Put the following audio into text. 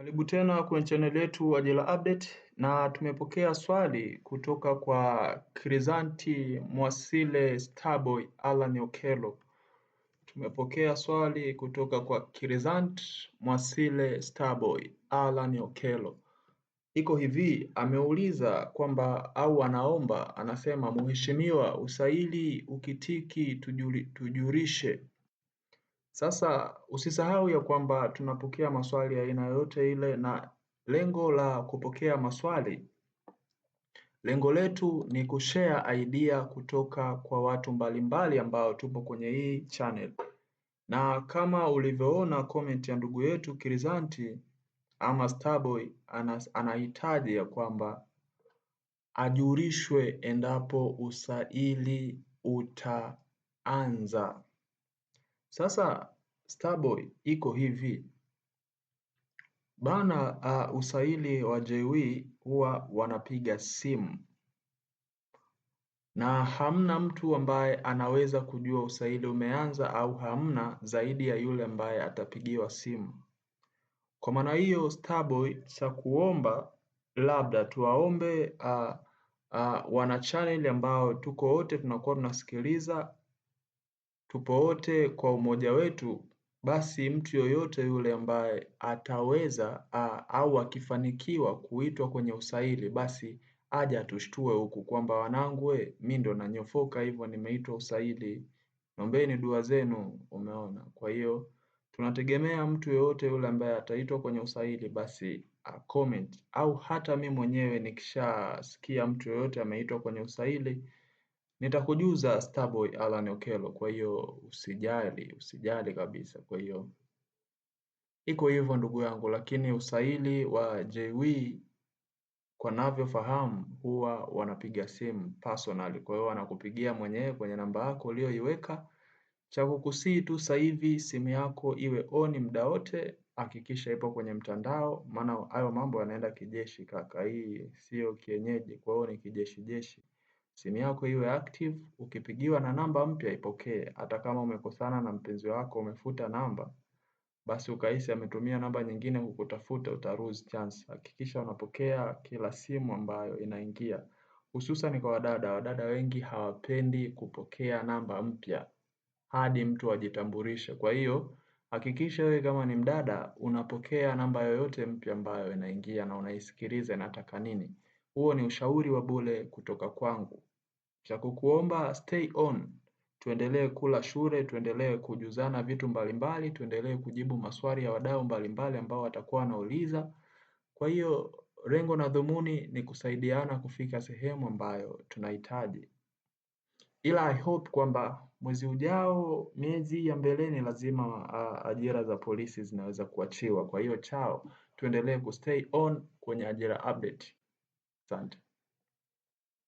Karibu tena kwenye channel yetu Ajira Update, na tumepokea swali kutoka kwa Krizanti Mwasile Starboy Alan Okello. Tumepokea swali kutoka kwa Krizanti Mwasile Starboy Alan Okello. Iko hivi, ameuliza kwamba au anaomba, anasema mheshimiwa, usaili ukitiki tujulishe. Sasa usisahau ya kwamba tunapokea maswali ya aina yoyote ile, na lengo la kupokea maswali, lengo letu ni kushare idea kutoka kwa watu mbalimbali ambao tupo kwenye hii channel. Na kama ulivyoona comment ya ndugu yetu Krizanti ama Starboy, anahitaji ya kwamba ajulishwe endapo usaili utaanza. Sasa Starboy, iko hivi bana, usaili wa JW huwa wanapiga simu na hamna mtu ambaye anaweza kujua usaili umeanza au hamna zaidi ya yule ambaye atapigiwa simu. Kwa maana hiyo Starboy, cha kuomba labda tuwaombe wana channel ambao tuko wote tunakuwa tunasikiliza, tupo wote kwa umoja wetu, basi mtu yoyote yule ambaye ataweza au akifanikiwa kuitwa kwenye usaili, basi aje atushtue huku kwamba wanangu, mimi ndo nanyofoka hivyo, nimeitwa usaili, naombeni dua zenu. Umeona? Kwa hiyo tunategemea mtu yoyote yule ambaye ataitwa kwenye usaili basi comment, au hata mimi mwenyewe nikishasikia mtu yoyote ameitwa kwenye usaili nitakujuza Starboy Alan Okello. Kwa hiyo usijali kabisa. Kwa hiyo iko hivyo ndugu yangu, lakini usaili wa JW kwa navyofahamu huwa wanapiga simu personally. Kwa hiyo wanakupigia mwenyewe kwenye namba yako uliyoiweka. Cha kukusii tu sasa hivi simu yako iwe on muda wote, hakikisha ipo kwenye mtandao, maana hayo mambo yanaenda kijeshi kaka, hii sio kienyeji, kwa hiyo ni kijeshi. Simu yako iwe active, ukipigiwa na namba mpya ipokee. Hata kama umekosana na mpenzi wako umefuta namba, basi ukahisi ametumia namba nyingine kukutafuta, uta lose chance. Hakikisha unapokea kila simu ambayo inaingia, hususan kwa wadada. Wadada wengi hawapendi kupokea namba mpya hadi mtu ajitambulishe. Kwa hiyo hakikisha wewe kama ni mdada unapokea namba yoyote mpya ambayo inaingia na unaisikiliza inataka nini. Huo ni ushauri wa bure kutoka kwangu. Cha kukuomba stay on, tuendelee kula shule, tuendelee kujuzana vitu mbalimbali, tuendelee kujibu maswali ya wadau mbalimbali ambao watakuwa wanauliza. Kwa hiyo lengo na dhumuni ni kusaidiana kufika sehemu ambayo tunahitaji. Ila I hope kwamba mwezi ujao, miezi ya mbeleni, lazima ajira za polisi zinaweza kuachiwa. Kwa hiyo tuendelee kustay on kwenye Ajira Update. Asante.